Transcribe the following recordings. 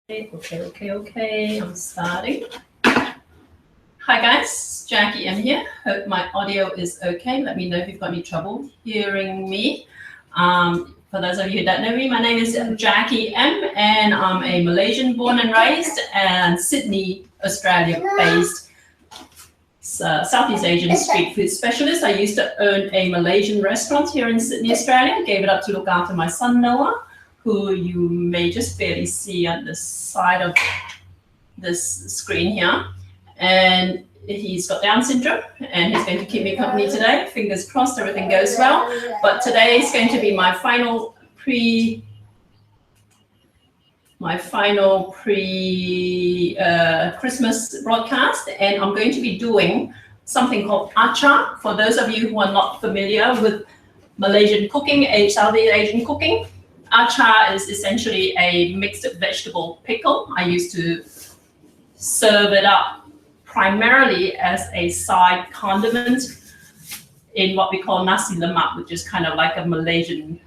Okay. I'm starting. Hi guys, Jackie M here. Hope my audio is okay. Let me know if you've got any trouble hearing me. For those of you who don't know me, my name is Jackie M, and I'm a Malaysian born and raised and Sydney, Australia based Southeast Asian street food specialist. I used to own a Malaysian restaurant here in Sydney, Australia. Gave it up to look after my son Noah, who you may just barely see on the side of this screen here. And he's got Down syndrome, and he's going to keep me company today. Fingers crossed everything goes well. But today is going to be my final Christmas broadcast, and I'm going to be doing something called Achar. For those of you who are not familiar with Malaysian cooking, Southeast Asian cooking, Achar is essentially a mixed vegetable pickle. I used to serve it up primarily as a side condiment in what we call nasi lemak, which is kind of like a Malaysian,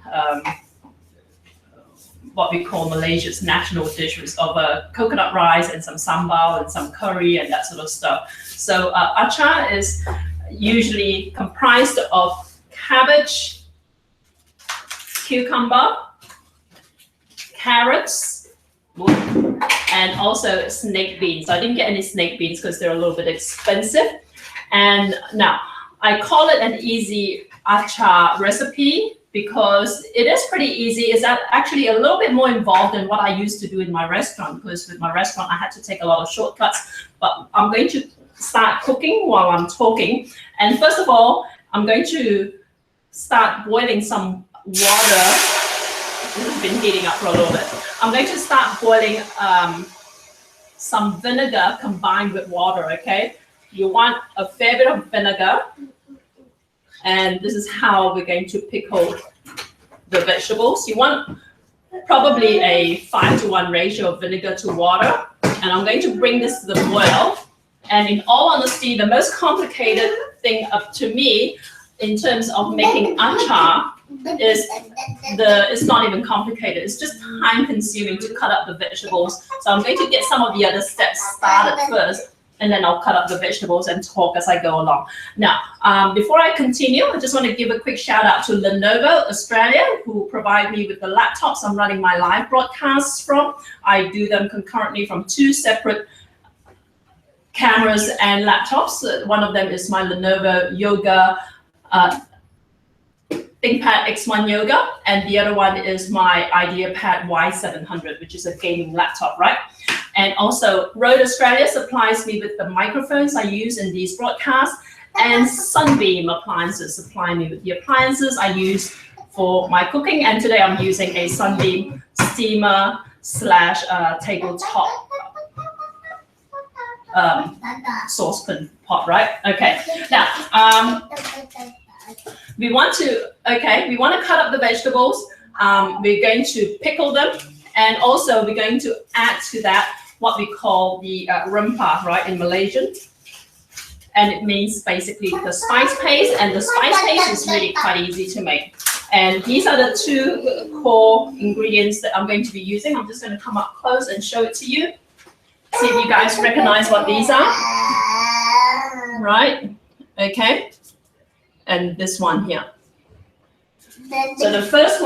what we call Malaysia's national dish, of coconut rice and some sambal and some curry and that sort of stuff. So achar is usually comprised of cabbage, cucumber, carrots, and also snake beans. I didn't get any snake beans because they're a little bit expensive. And now I call it an easy achar recipe because it is pretty easy. It's actually a little bit more involved than what I used to do in my restaurant, because with my restaurant I had to take a lot of shortcuts. But I'm going to start cooking while I'm talking. And first of all, I'm going to start boiling some water. This has been heating up for a little bit. I'm going to start boiling some vinegar combined with water, okay? You want a fair bit of vinegar, and this is how we're going to pickle the vegetables. You want probably a 5:1 ratio of vinegar to water, and I'm going to bring this to the boil. And in all honesty, the most complicated thing up to me in terms of making achar is it's not even complicated. It's just time consuming to cut up the vegetables. So I'm going to get some of the other steps started first, and then I'll cut up the vegetables and talk as I go along. Now, before I continue, I just want to give a quick shout out to Lenovo Australia, who provide me with the laptops I'm running my live broadcasts from. I do them concurrently from 2 separate cameras and laptops. One of them is my Lenovo Yoga ThinkPad X1 Yoga, and the other one is my IdeaPad Y700, which is a gaming laptop, right? And also Rode Australia supplies me with the microphones I use in these broadcasts, and Sunbeam Appliances supply me with the appliances I use for my cooking. And today I'm using a Sunbeam steamer / tabletop saucepan pot, right? Okay, now we want to cut up the vegetables. We're going to pickle them, and also we're going to add to that what we call the rempah, right, in Malaysian. And it means basically the spice paste, and the spice paste is really quite easy to make. And these are the 2 core ingredients that I'm going to be using. I'm just going to come up close and show it to you. See if you guys recognize what these are. Right, okay. And this one here. So the first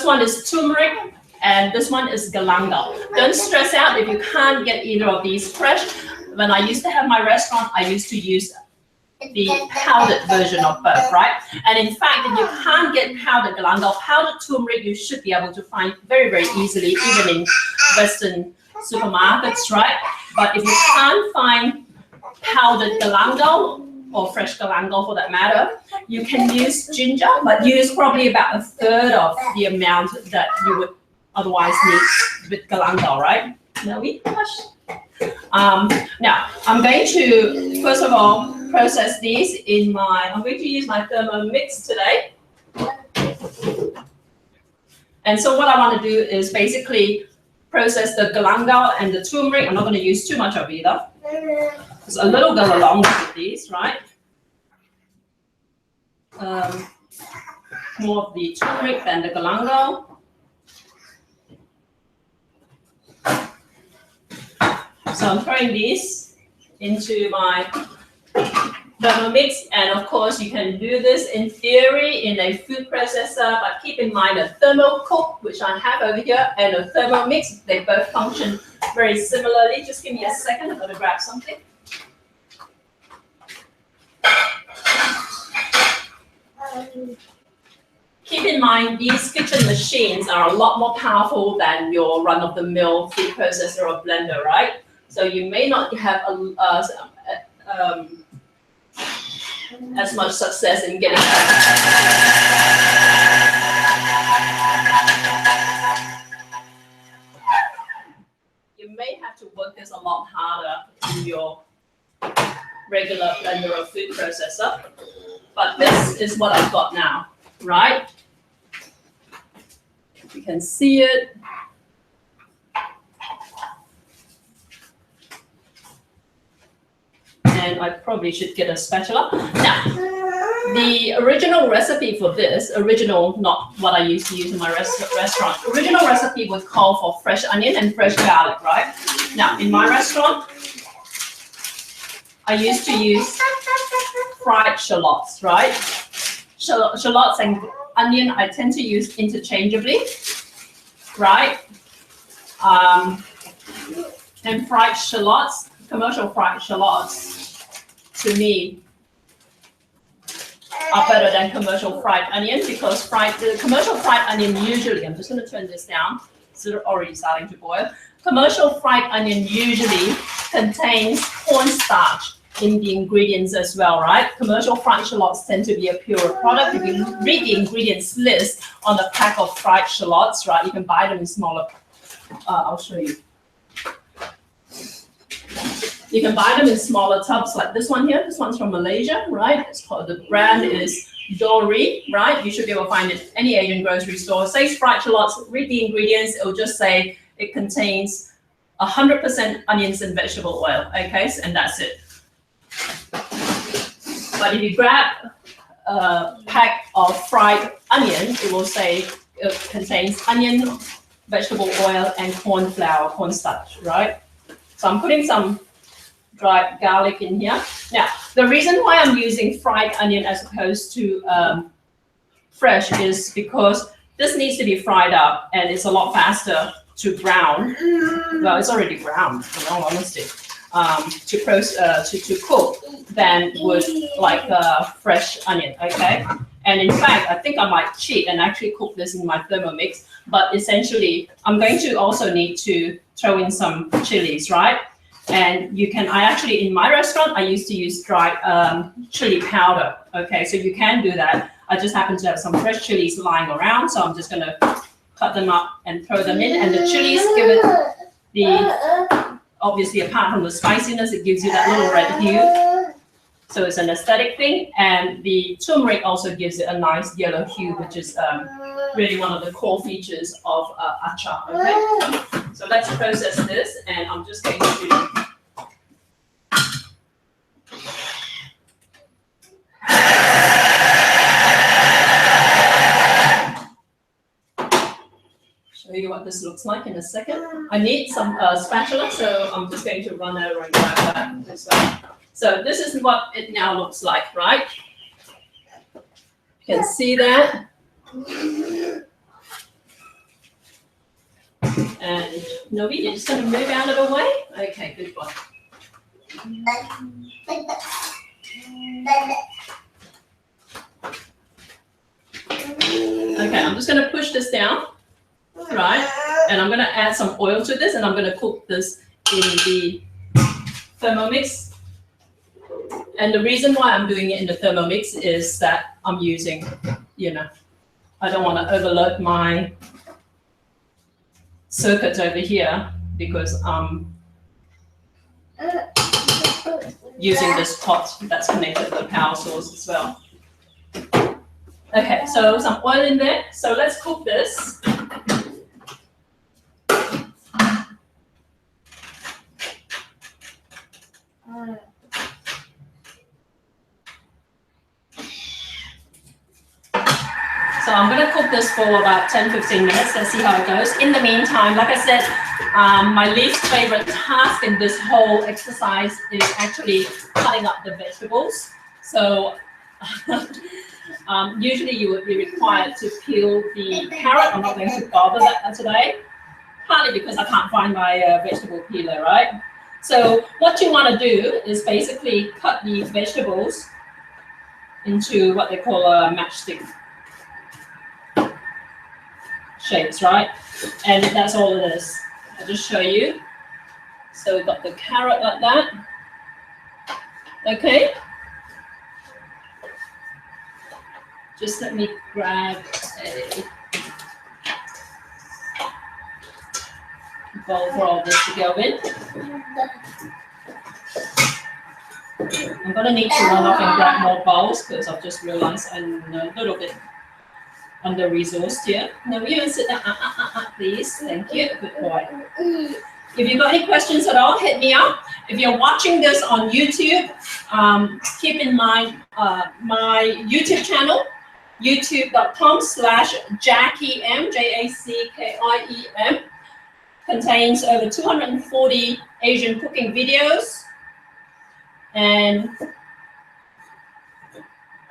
one is turmeric, and this one is galangal. Don't stress out if you can't get either of these fresh. When I used to have my restaurant, I used to use the powdered version of both, right? And in fact, if you can't get powdered galangal, powdered turmeric you should be able to find very, very easily, even in Western supermarkets, right? But if you can't find powdered galangal, or fresh galangal for that matter, you can use ginger, but use probably about 1/3 of the amount that you would otherwise need with galangal, right? Now I'm going to first of all process these I'm going to use my Thermomix today. And so what I want to do is basically process the galangal and the turmeric. I'm not going to use too much of either. There's a little go along with these, right? More of the turmeric than the galangal. So I'm throwing these into my Thermomix, and of course you can do this in theory in a food processor, but keep in mind a thermocook, which I have over here, and a Thermomix, they both function very similarly. Just give me a second, I'm going to grab something. Keep in mind, these kitchen machines are a lot more powerful than your run-of-the-mill food processor or blender, right? So you may not have as much success in getting you may have to work this a lot harder in your regular blender or food processor, but this is what I've got now, right? You can see it. And I probably should get a spatula. Now, the original recipe for this, original, not what I used to use in my restaurant, original recipe would call for fresh onion and fresh garlic, right? Now, in my restaurant, I used to use fried shallots, right? Shallots and onion I tend to use interchangeably, right? And fried shallots, commercial fried shallots, to me, are better than commercial fried onion, because the commercial fried onion usually, I'm just going to turn this down, it's already starting to boil. Commercial fried onion usually contains cornstarch in the ingredients as well, right? Commercial fried shallots tend to be a purer product. If you read the ingredients list on the pack of fried shallots, right, you can buy them in smaller, I'll show you. You can buy them in smaller tubs like this one here. This one's from Malaysia, right? It's called, the brand is Dory, right? You should be able to find it in any Asian grocery store. It says fried shallots, read the ingredients. It will just say it contains 100% onions and vegetable oil, okay? And that's it. But if you grab a pack of fried onion, it will say it contains onion, vegetable oil, and corn flour, cornstarch, right? So I'm putting some dried garlic in here. Now, the reason why I'm using fried onion as opposed to fresh is because this needs to be fried up, and it's a lot faster to brown. Well, it's already browned, in all honesty, to cook than would like a fresh onion, okay? And in fact, I think I might cheat and actually cook this in my Thermomix, but essentially, I'm going to also need to throw in some chilies, right? And you can, I actually, in my restaurant, I used to use dry chili powder, okay? So you can do that. I just happen to have some fresh chilies lying around, so I'm just gonna cut them up and throw them in. And the chilies give it the, obviously apart from the spiciness, it gives you that little red hue. So it's an aesthetic thing. And the turmeric also gives it a nice yellow hue, which is really one of the core features of Achar, okay? So let's process this, and I'm just going to show you what this looks like in a second. I need some spatula, so I'm just going to run over and grab that this way. So this is what it now looks like, right? You can see that. And Novi, you're just going to move out of the way? Okay, good one. Okay, I'm just going to push this down, right? And I'm going to add some oil to this, and I'm going to cook this in the Thermomix. And the reason why I'm doing it in the Thermomix is that I'm using, you know, I don't want to overload my circuits over here because I'm using this pot that's connected to the power source as well. Okay, so some oil in there. So let's cook this. So I'm going to cook this for about 10-15 minutes. Let's see how it goes. In the meantime, like I said, my least favorite task in this whole exercise is actually cutting up the vegetables. So usually you would be required to peel the carrot. I'm not going to bother that today, partly because I can't find my vegetable peeler, right? So what you want to do is basically cut the vegetables into what they call a matchstick shapes, right? And that's all it is. I'll just show you. So we've got the carrot like that. Okay. Just let me grab a bowl for all this to go in. I'm going to need to run off and grab more bowls because I've just realized I'm a little bit under-resourced here. No, you can sit down, please. Thank you. Good boy. If you've got any questions at all, hit me up. If you're watching this on YouTube, keep in mind my YouTube channel, youtube.com/JackieM, JACKIEM, contains over 240 Asian cooking videos. And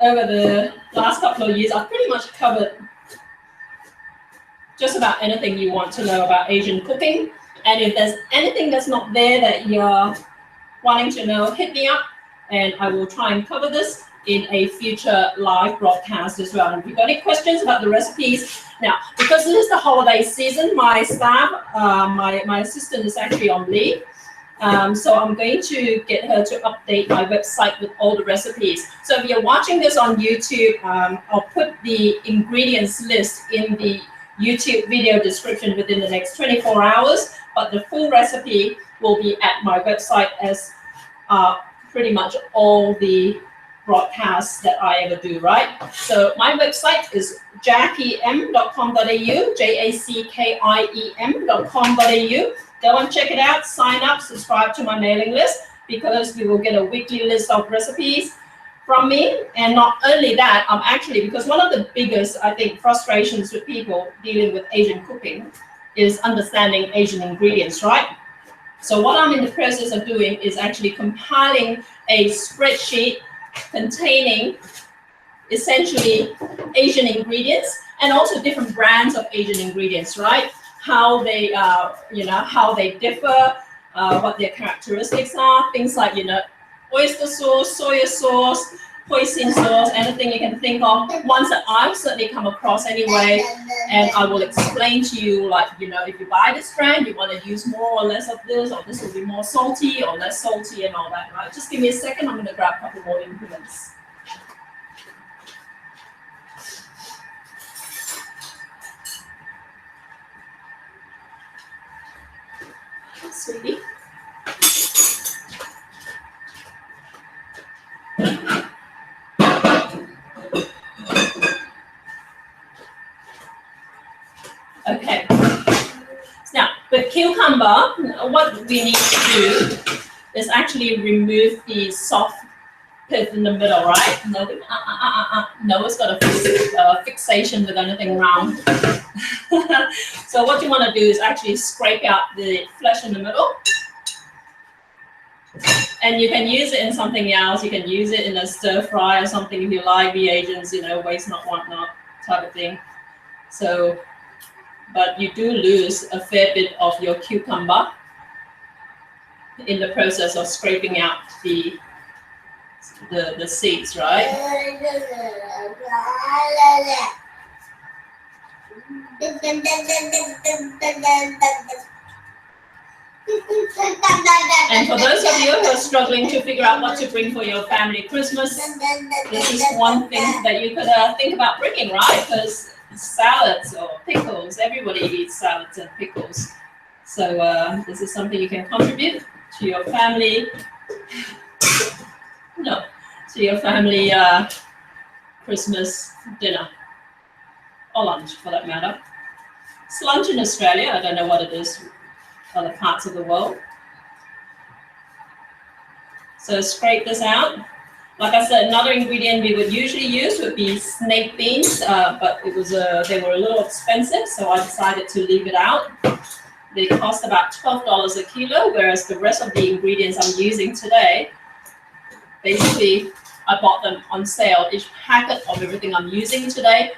over the last couple of years, I've pretty much covered just about anything you want to know about Asian cooking. And if there's anything that's not there that you're wanting to know, hit me up and I will try and cover this in a future live broadcast as well. And if you've got any questions about the recipes, now, because this is the holiday season, my staff, my assistant is actually on leave. So I'm going to get her to update my website with all the recipes. So if you're watching this on YouTube, I'll put the ingredients list in the YouTube video description within the next 24 hours, but the full recipe will be at my website as pretty much all the broadcasts that I ever do, right? So my website is jackiem.com.au, JACKIEM.com.au. Go and check it out, sign up, subscribe to my mailing list, because you will get a weekly list of recipes from me. And not only that, I'm actually, because one of the biggest, I think, frustrations with people dealing with Asian cooking is understanding Asian ingredients, right? So what I'm in the process of doing is actually compiling a spreadsheet containing essentially Asian ingredients and also different brands of Asian ingredients, right? How they, how they differ, what their characteristics are, things like, oyster sauce, soya sauce, hoisin sauce, anything you can think of, ones that I've certainly come across anyway, and I will explain to you, like, if you buy this brand, you want to use more or less of this, or this will be more salty or less salty and all that, right? Just give me a second, I'm going to grab a couple more implements. Sweetie. Okay. Now, with cucumber, what we need to do is actually remove the soft pith in the middle, right? No, it's got a fixation with anything round. So what you want to do is actually scrape out the flesh in the middle. And you can use it in something else. You can use it in a stir fry or something if you like, the Asians, waste not, want not type of thing. So, but you do lose a fair bit of your cucumber in the process of scraping out the seeds, right? And for those of you who are struggling to figure out what to bring for your family Christmas, this is one thing that you could think about bringing, right? Because salads or pickles, everybody eats salads and pickles. So this is something you can contribute to your family. To your family Christmas dinner, or lunch for that matter. It's lunch in Australia. I don't know what it is other parts of the world. So scrape this out. Like I said, another ingredient we would usually use would be snake beans, but they were a little expensive, so I decided to leave it out. They cost about $12 a kilo, whereas the rest of the ingredients I'm using today, basically, I bought them on sale. Each packet of everything I'm using today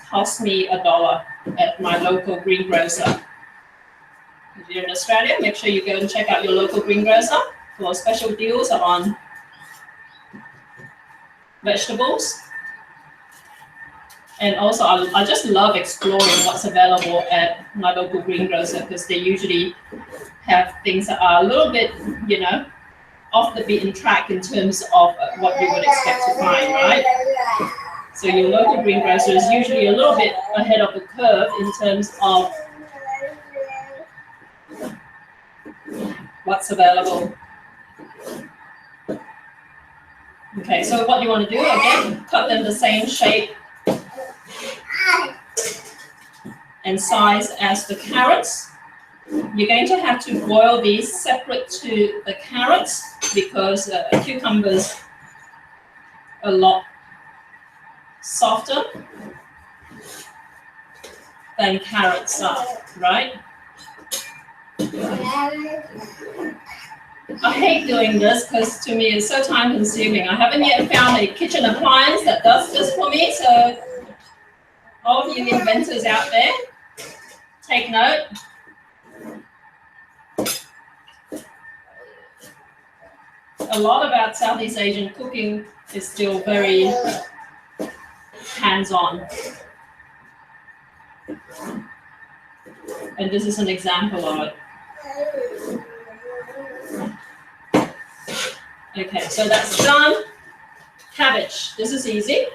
cost me $1 at my local greengrocer. If you're in Australia, make sure you go and check out your local greengrocer for special deals on vegetables. And also, I just love exploring what's available at my local greengrocer because they usually have things that are a little bit, off the beaten track in terms of what you would expect to find, right? So your local greengrocer is usually a little bit ahead of the curve in terms of what's available. Okay, so what you want to do, again, cut them the same shape and size as the carrots. You're going to have to boil these separate to the carrots because cucumbers are a lot softer than carrots are, right? I hate doing this because to me it's so time consuming. I haven't yet found a kitchen appliance that does this for me, so all of you inventors out there, take note. A lot about Southeast Asian cooking is still very hands-on. And this is an example of it. Okay, so that's done. Cabbage, this is easy.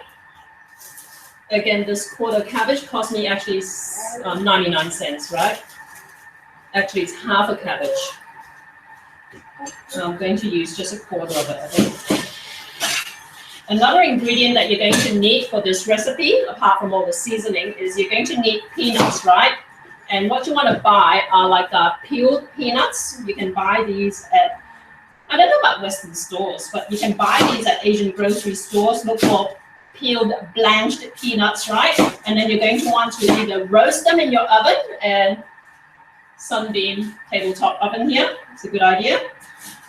Again, this quarter cabbage cost me actually 99 cents, right? Actually, it's half a cabbage. So I'm going to use just a quarter of it, I think. Another ingredient that you're going to need for this recipe, apart from all the seasoning, is you're going to need peanuts, right? And what you want to buy are like peeled peanuts. You can buy these at, I don't know about Western stores, but you can buy these at Asian grocery stores. Look for peeled blanched peanuts, right? And then you're going to want to either roast them in your oven, and Sunbeam tabletop oven here, it's a good idea.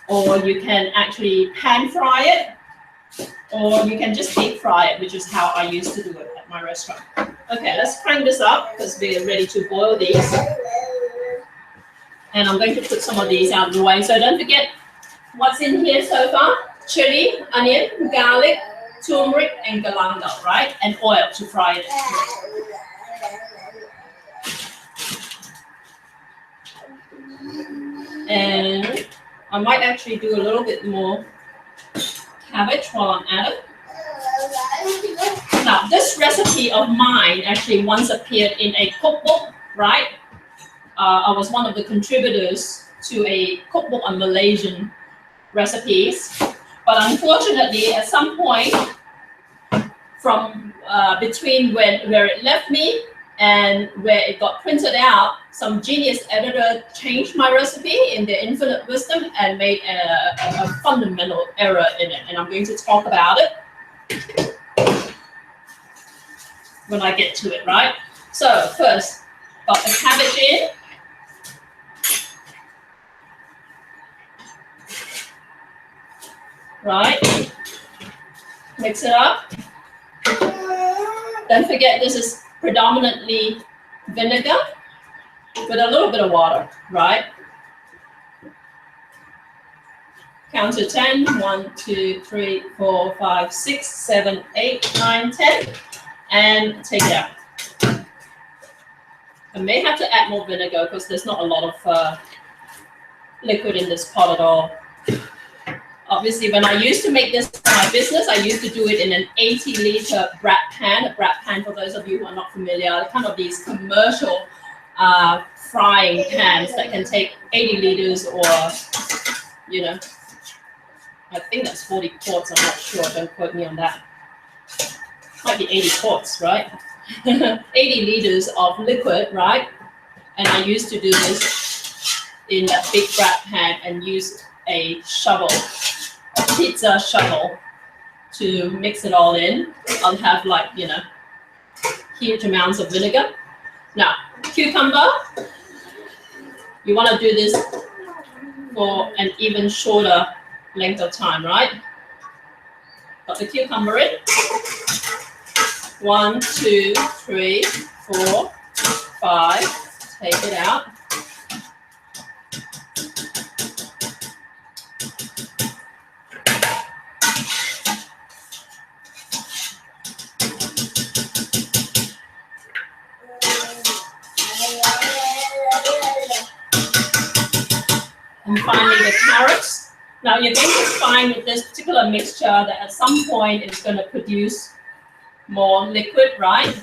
Or you can actually pan fry it, or you can just deep fry it, which is how I used to do it at my restaurant. Okay, let's crank this up because we're ready to boil these. And I'm going to put some of these out of the way. So don't forget what's in here so far: chili, onion, garlic, turmeric, and galangal, right? And oil to fry it. And I might actually do a little bit more cabbage while I'm at it. Now, this recipe of mine actually once appeared in a cookbook, right? I was one of the contributors to a cookbook on Malaysian recipes, but unfortunately, at some point, from between where it left me and where it got printed out, some genius editor changed my recipe in their infinite wisdom and made a fundamental error in it. And I'm going to talk about it when I get to it, right? So first, got the cabbage in. Right? Mix it up. Don't forget this is predominantly vinegar with a little bit of water, right? Count to 10. 1, 2, 3, 4, 5, 6, 7, 8, 9, 10. And take it out. I may have to add more vinegar because there's not a lot of liquid in this pot at all. Obviously, when I used to make this for my business, I used to do it in an 80-liter brat pan. A brat pan, for those of you who are not familiar, are kind of these commercial frying pans that can take 80 liters or, you know, I think that's 40 quarts. I'm not sure. Don't quote me on that. Might be 80 quarts, right? 80 liters of liquid, right? And I used to do this in that big brat pan and use a shovel, a pizza shovel, to mix it all in. I'll have like, you know, huge amounts of vinegar. Now, cucumber, you want to do this for an even shorter length of time, right? Got the cucumber in. 1, 2, 3, 4, 5. Take it out. And finally, the carrots. Now, you're going to find with this particular mixture that at some point it's going to produce more liquid, right?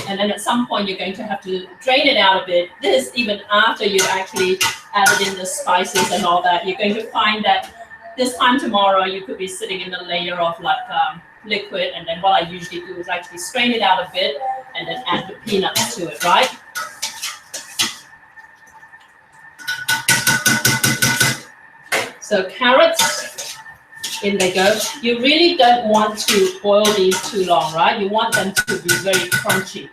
And then at some point you're going to have to drain it out a bit. This is even after you actually added in the spices and all that. You're going to find that this time tomorrow you could be sitting in a layer of like liquid, and then what I usually do is actually strain it out a bit and then add the peanuts to it, right? So carrots, in they go. You really don't want to boil these too long, right? You want them to be very crunchy.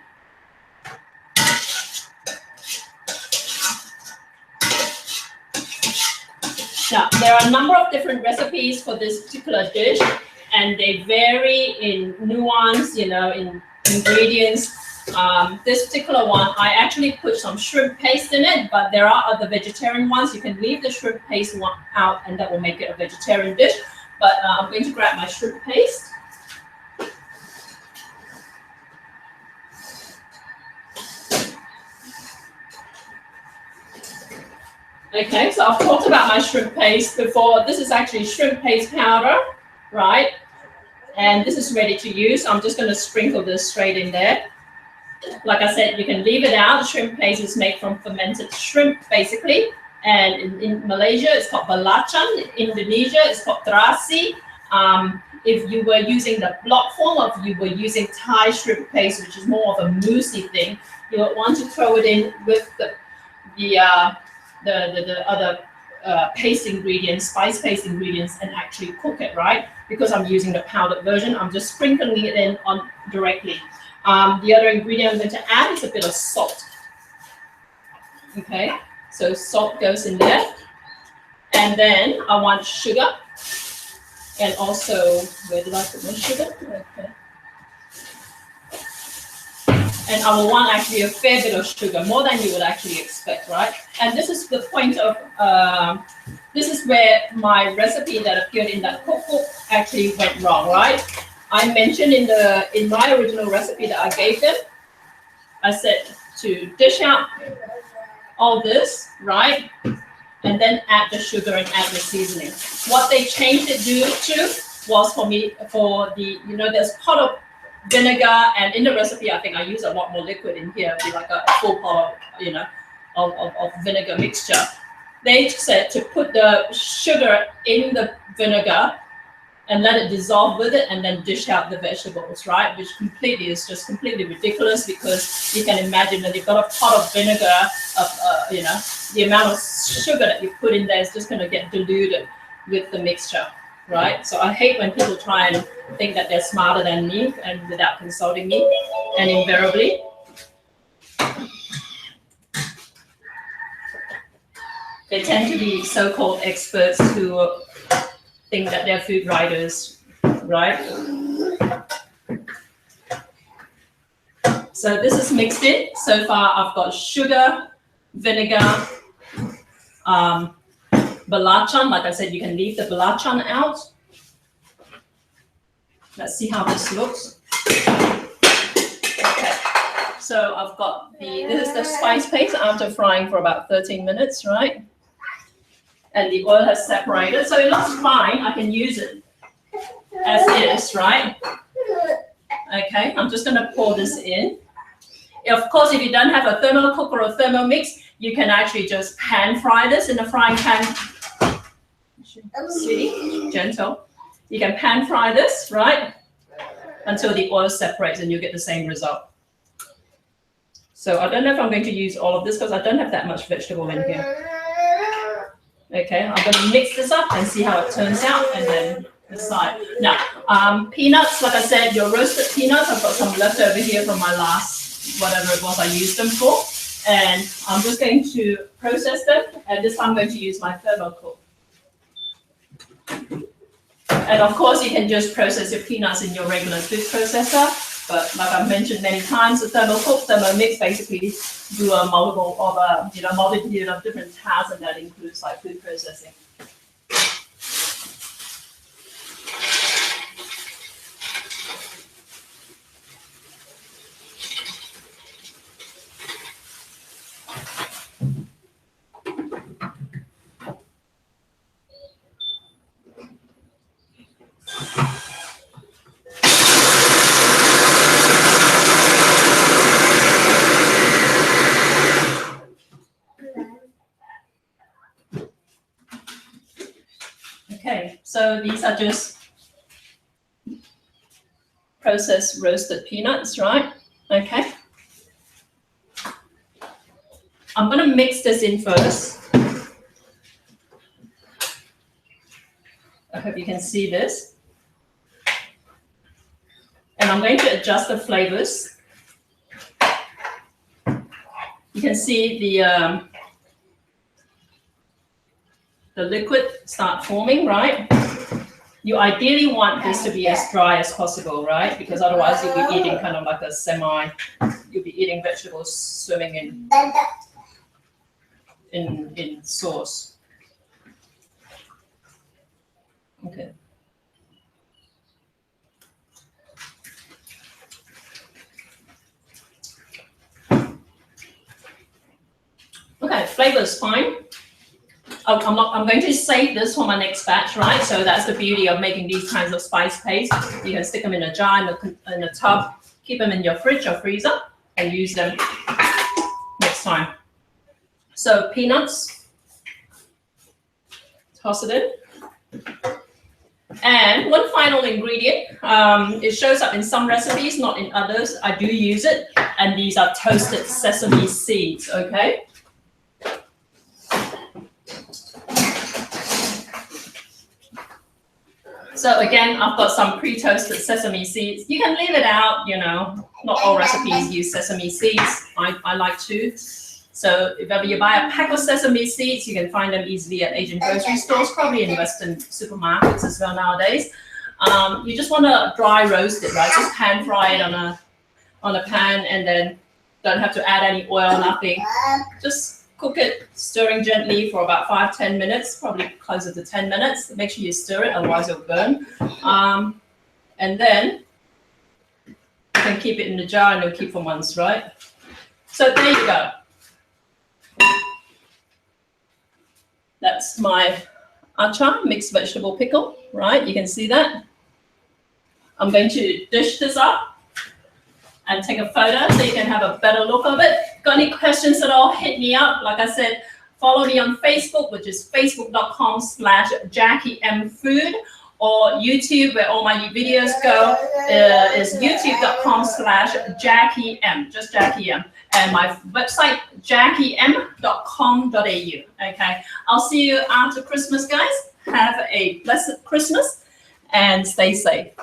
Now, there are a number of different recipes for this particular dish, and they vary in nuance, you know, in ingredients. This particular one, I actually put some shrimp paste in it, but there are other vegetarian ones. You can leave the shrimp paste one out, and that will make it a vegetarian dish. But I'm going to grab my shrimp paste. Okay, so I've talked about my shrimp paste before. This is actually shrimp paste powder, right? And this is ready to use. I'm just going to sprinkle this straight in there. Like I said, you can leave it out. Shrimp paste is made from fermented shrimp, basically. And in Malaysia, it's called belacan. In Indonesia, it's called terasi. If you were using the block form, or if you were using Thai shrimp paste, which is more of a moussey thing, you would want to throw it in with the other paste ingredients, spice paste ingredients, and actually cook it, right? Because I'm using the powdered version, I'm just sprinkling it in on directly. The other ingredient I'm going to add is a bit of salt. Okay, so salt goes in there. And then I want sugar. And also, where did I put my sugar? Okay. And I will want actually a fair bit of sugar, more than you would actually expect, right? And this is the point of, this is where my recipe that appeared in that cookbook actually went wrong, right? I mentioned in my original recipe that I gave them, I said to dish out all this, right? And then add the sugar and add the seasoning. What they changed it to was for the, you know, there's pot of vinegar, and in the recipe, I think I use a lot more liquid in here, it'd be like a full pot of, you know, of vinegar mixture. They said to put the sugar in the vinegar and let it dissolve with it, and then dish out the vegetables, right? Which is just completely ridiculous, because you can imagine that you've got a pot of vinegar, you know, the amount of sugar that you put in there is just going to get diluted with the mixture, right? So I hate when people try and think that they're smarter than me and without consulting me, and invariably they tend to be so-called experts who think that they're food writers, right? So this is mixed in. So far, I've got sugar, vinegar, belacan. Like I said, you can leave the belacan out. Let's see how this looks. Okay, so I've got this is the spice paste after frying for about 13 minutes, right? And the oil has separated, so it looks fine. I can use it as is, right? Okay, I'm just gonna pour this in. Of course, if you don't have a thermal cook or a thermal mix, you can actually just pan fry this in a frying pan. Sweetie, gentle. You can pan fry this, right? Until the oil separates, and you get the same result. So I don't know if I'm going to use all of this because I don't have that much vegetable in here. Okay, I'm going to mix this up and see how it turns out, and then aside. Now, peanuts, like I said, your roasted peanuts, I've got some left over here from my last, whatever it was I used them for. And I'm just going to process them. And this time I'm going to use my thermocol. And of course, you can just process your peanuts in your regular food processor. But like I've mentioned many times, the thermocol, thermomix basically do a multitude of different tasks, and that includes like food processing. Okay, so these are just processed roasted peanuts, right? Okay. I'm going to mix this in first. I hope you can see this. And I'm going to adjust the flavors. You can see the liquid start forming, right? You ideally want this to be as dry as possible, right? Because otherwise you'll be eating kind of like a you'll be eating vegetables swimming in sauce. Okay. Okay, flavor is fine. I'm going to save this for my next batch, right? So that's the beauty of making these kinds of spice paste. You can stick them in a jar, in a tub, keep them in your fridge or freezer, and use them next time. So peanuts, toss it in. And one final ingredient, it shows up in some recipes, not in others. I do use it, and these are toasted sesame seeds, okay? So again, I've got some pre-toasted sesame seeds. You can leave it out, you know, not all recipes use sesame seeds. I like to. So if ever you buy a pack of sesame seeds, you can find them easily at Asian grocery stores, probably in Western supermarkets as well nowadays. You just want to dry roast it, right? Just pan fry it on a pan, and then don't have to add any oil, nothing. Just cook it, stirring gently for about 5-10 minutes, probably closer to 10 minutes. Make sure you stir it, otherwise it'll burn. And then you can keep it in the jar and it'll keep for months, right? So there you go. That's my achar, mixed vegetable pickle, right? You can see that. I'm going to dish this up and take a photo so you can have a better look of it. Got any questions at all, hit me up. Like I said, follow me on Facebook, which is facebook.com/JackieMFood, or YouTube, where all my videos go, is youtube.com/JackieM, just Jackie M. And my website, jackiem.com.au. Okay, I'll see you after Christmas, guys. Have a blessed Christmas and stay safe.